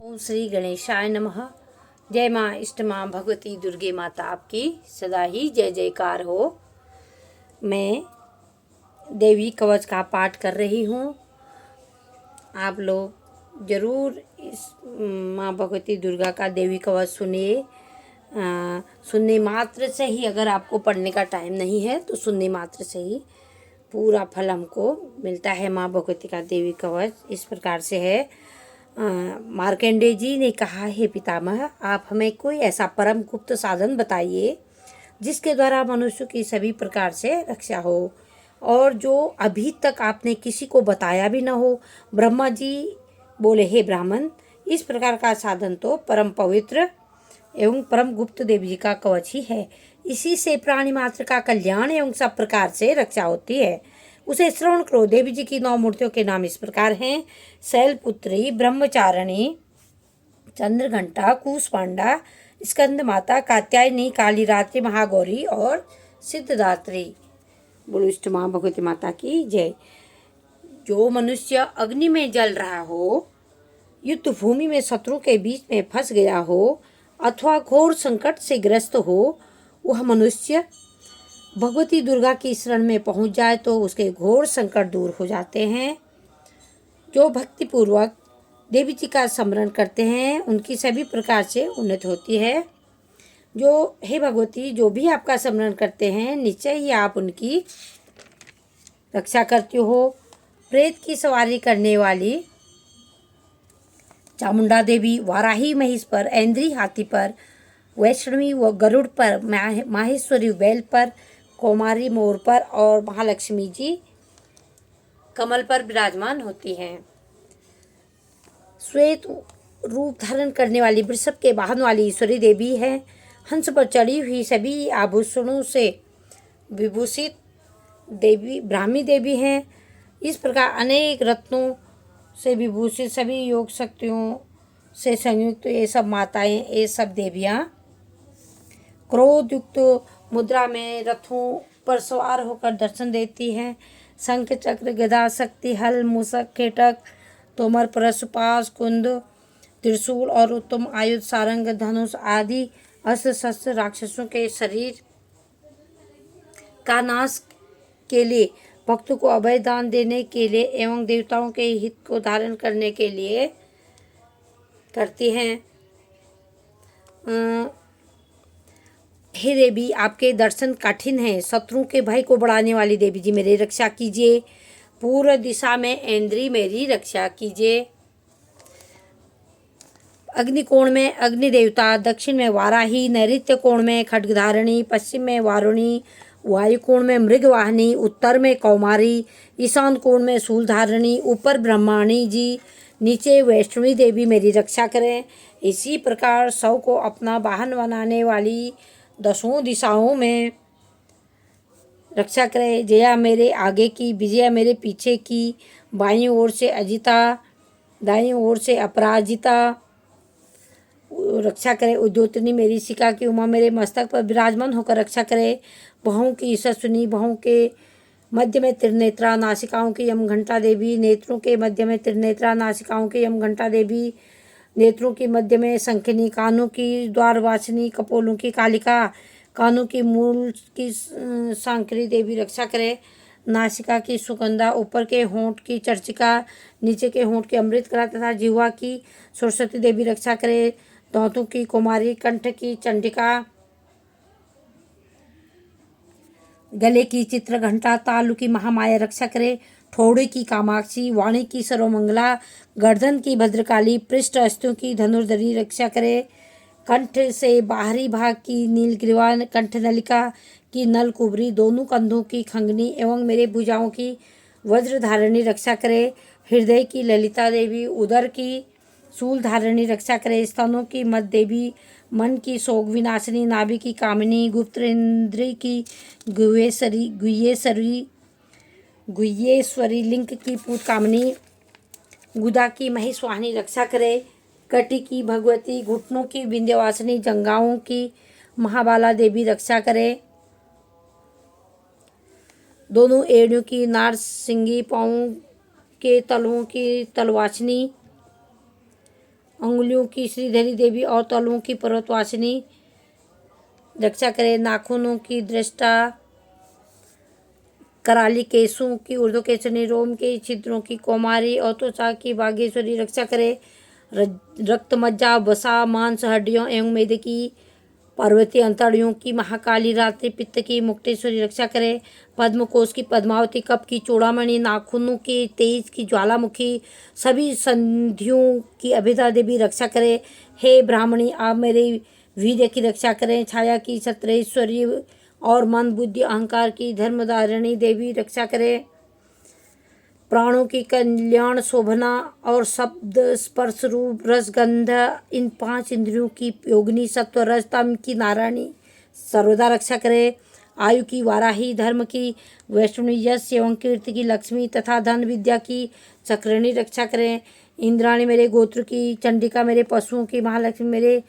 ओम श्री गणेशाय नमः। जय माँ इष्ट माँ भगवती दुर्गे माता आपकी सदा ही जय जयकार हो। मैं देवी कवच का पाठ कर रही हूँ। आप लोग ज़रूर इस माँ भगवती दुर्गा का देवी कवच सुनिए। सुनने मात्र से ही, अगर आपको पढ़ने का टाइम नहीं है तो सुनने मात्र से ही पूरा फल हमको मिलता है। माँ भगवती का देवी कवच इस प्रकार से है। मार्कंडेय जी ने कहा, हे पितामह, आप हमें कोई ऐसा परम गुप्त साधन बताइए जिसके द्वारा मनुष्य की सभी प्रकार से रक्षा हो और जो अभी तक आपने किसी को बताया भी न हो। ब्रह्मा जी बोले, हे ब्राह्मण, इस प्रकार का साधन तो परम पवित्र एवं परम गुप्त देवी जी का कवच ही है। इसी से प्राणी मात्र का कल्याण एवं सब प्रकार से रक्षा होती है। उसे श्रवण करो। देवी जी की 9 मूर्तियों के नाम इस प्रकार हैं: शैलपुत्री, ब्रह्मचारिणी, चंद्रघंटा, कूसपांडा, स्कंद माता, कात्यायनी, काली रात्रि, महागौरी और सिद्धदात्री। बोलो इष्ट माँ भगवती माता की जय। जो मनुष्य अग्नि में जल रहा हो, युद्ध भूमि में शत्रु के बीच में फंस गया हो अथवा घोर संकट से ग्रस्त हो, वह मनुष्य भगवती दुर्गा की शरण में पहुंच जाए तो उसके घोर संकट दूर हो जाते हैं। जो भक्तिपूर्वक देवी जी का स्मरण करते हैं उनकी सभी प्रकार से उन्नति होती है। जो हे भगवती, जो भी आपका स्मरण करते हैं निश्चय ही आप उनकी रक्षा करती हो। प्रेत की सवारी करने वाली चामुंडा देवी, वाराही महिष पर, ऐन्द्री हाथी पर, वैष्णवी व गरुड़ पर, माहेश्वरी बैल पर, कौमारी मोर पर और महालक्ष्मी जी कमल पर विराजमान होती हैं। श्वेत रूप धारण करने वाली वृषभ के वाहन वाली ईश्वरी देवी है। हंस पर चढ़ी हुई सभी आभूषणों से विभूषित देवी ब्राह्मी देवी हैं। इस प्रकार अनेक रत्नों से विभूषित सभी योग शक्तियों से संयुक्त ये सब माताएं, ये सब देवियाँ क्रोध युक्त मुद्रा में रथों पर सवार होकर दर्शन देती हैं। शंख, चक्र, गदा, शक्ति, हल, मूषक, केटक, तोमर, परशु, पाश, कुंद, त्रिशूल और उत्तम आयुध, सारंग, धनुष आदि अस्त्र शस्त्र राक्षसों के शरीर का नाश के लिए, भक्तों को अभय दान देने के लिए एवं देवताओं के हित को धारण करने के लिए करती हैं। हे देवी, आपके दर्शन कठिन हैं। शत्रुओं के भय को बढ़ाने वाली देवी जी मेरी रक्षा कीजिए। पूर्व दिशा में ऐन्द्री मेरी रक्षा कीजिए। अग्निकोण में अग्नि देवता, दक्षिण में वाराही, नैऋत्य कोण में खड्गधारिणी, पश्चिम में वारुणी, वायु कोण में मृगवाहिनी, उत्तर में कौमारी, ईशान कोण में शूलधारिणी, ऊपर ब्रह्माणी जी, नीचे वैष्णवी देवी मेरी रक्षा करें। इसी प्रकार सौ को अपना वाहन बनाने वाली 10 दिशाओं में रक्षा करे। जया मेरे आगे की, विजया मेरे पीछे की, बाईं ओर से अजिता, दाईं ओर से अपराजिता रक्षा करे। उद्योतनी मेरी शिखा की, उमा मेरे मस्तक पर विराजमान होकर रक्षा करे। बाहों की ईशस्विनी, बाहों के मध्य में त्रिनेत्रा, नासिकाओं की यमघंटा देवी, नेत्रों के मध्य में त्रिनेत्रा, नासिकाओं की यमघंटा देवी, नेत्रों की मध्य में शंखिनी, कानों की द्वारवासिनी, कपोलों की कालिका, कानों की मूल की सांकरी देवी रक्षा करे। नासिका की सुगंधा, ऊपर के होंठ की चर्चिका, नीचे के होंठ की अमृतकला तथा जिह्वा की सरस्वती देवी रक्षा करे। दांतों की कुमारी, कंठ की चंडिका, गले की चित्रघंटा, तालु की महामाया रक्षा करे। ठोड़े की कामाक्षी, वाणी की सर्वमंगला, गर्दन की भद्रकाली, पृष्ठ अस्थियों की धनुर्धरी रक्षा करे। कंठ से बाहरी भाग की नीलग्रीवा, कंठनलिका की नलकुबरी, दोनों कंधों की खंगनी एवं मेरे भुजाओं की वज्रधारिणी रक्षा करे। हृदय की ललिता देवी, उदर की शूलधारिणी रक्षा करे। स्तनों की मद देवी, मन की शोक विनाशिनी, नाभि की कामिनी, गुप्त इंद्री की गुह्येश्वरी, लिंग की पूत कामिनी, गुदा की महिषवाहिनी रक्षा करे। कटी की भगवती, घुटनों की विंध्यवासिनी, जंघाओं की महाबाला देवी रक्षा करे। दोनों एड़ियों की नारसिंगी, पाँवों के तलवों की तलवासिनी अंगुलियों की श्रीधरी देवी और तलुओं की पर्वतवासिनी रक्षा करे। नाखूनों की दृष्टा, कराली केशों की ऊर्ध्वकेशनी, रोम के छिद्रों की कौमारी और त्वचा की बागेश्वरी रक्षा करे। रक्त, मज्जा, वसा, मांस, हड्डियों एवं मेदे की पार्वती, अंतड़ियों की महाकाली, रात्रि पित्त की मुक्तेश्वरी रक्षा करे। पद्म कोश की पद्मावती, कप की चूड़ामणि, नाखूनों की तेज की ज्वालामुखी, सभी संधियों की अभिधा देवी रक्षा करे। हे ब्राह्मणी, आप मेरे वीर्य की रक्षा करें। छाया की छत्रेश्वरी और मन, बुद्धि, अहंकार की धर्मधारिणी देवी रक्षा करे। प्राणों की कल्याण शोभना और शब्द, स्पर्श, रूप, रस, गंध, इन 5 इंद्रियों की योगिनी, सत्व, रज, तम की नारायणी सर्वदा रक्षा करे। आयु की वाराही, धर्म की वैष्णवी, यश एवं कीर्ति की लक्ष्मी तथा धन विद्या की चक्रिणी रक्षा करें। इंद्राणी मेरे गोत्र की, चंडिका मेरे पशुओं की, महालक्ष्मी मेरे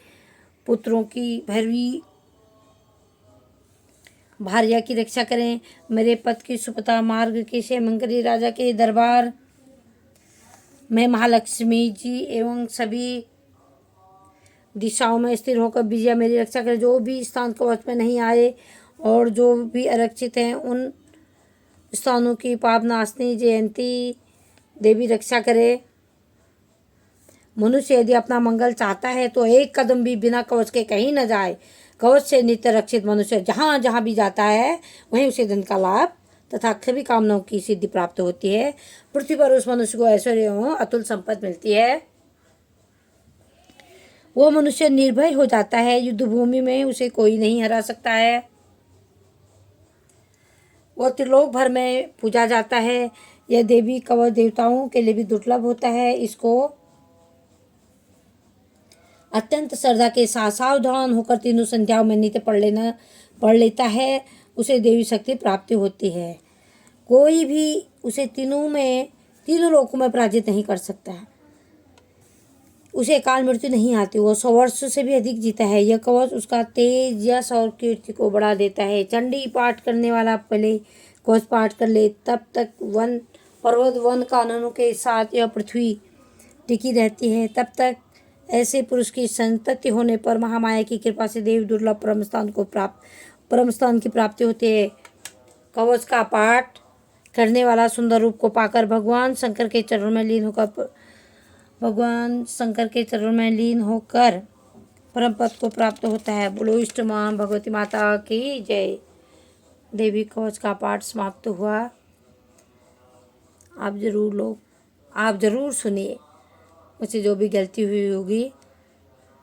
पुत्रों की, भैरवी भार्या की रक्षा करें। मेरे पद की सुपता, मार्ग की शेमंकरी, राजा के दरबार में महालक्ष्मी जी एवं सभी दिशाओं में स्थिर होकर विजया मेरी रक्षा करें। जो भी स्थान कवच में नहीं आए और जो भी आरक्षित हैं उन स्थानों की पापनाशनी जयंती देवी रक्षा करे। मनुष्य यदि अपना मंगल चाहता है तो एक कदम भी बिना कवच के कहीं न जाए। कवच से नित्य रक्षित मनुष्य जहाँ जहाँ भी जाता है वहीं उसे धन का लाभ तथा सभी कामनाओं की सिद्धि प्राप्त होती है। पृथ्वी पर उस मनुष्य को ऐश्वर्य एवं अतुल संपत्ति मिलती है। वो मनुष्य निर्भय हो जाता है। युद्ध भूमि में उसे कोई नहीं हरा सकता है। वो त्रिलोक भर में पूजा जाता है। यह देवी कवच देवताओं के लिए भी दुर्लभ होता है। इसको अत्यंत श्रद्धा के साथ सावधान होकर तीनों संध्याओं में नित्य पढ़ लेता है, उसे देवी शक्ति प्राप्ति होती है। कोई भी उसे तीनों लोकों में पराजित नहीं कर सकता है। उसे काल मृत्यु नहीं आती। वो 100 वर्ष से भी अधिक जीता है। यह कवच उसका तेज, यश और कीर्ति को बढ़ा देता है। चंडी पाठ करने वाला पहले कवच पाठ कर ले, तब तक पर्वत वन कानूनों के साथ यह पृथ्वी टिकी रहती है। तब तक ऐसे पुरुष की संतति होने पर महामाया की कृपा से देव दुर्लभ परम स्थान की प्राप्ति होती है। कवच का पाठ करने वाला सुंदर रूप को पाकर भगवान शंकर के चरणों में लीन होकर परम पद को प्राप्त होता है। बोलो इष्ट मां भगवती माता की जय। देवी कवच का पाठ समाप्त हुआ। आप जरूर सुनिए। मुझसे जो भी गलती हुई होगी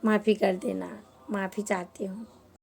माफ़ी कर देना। माफ़ी चाहती हूँ।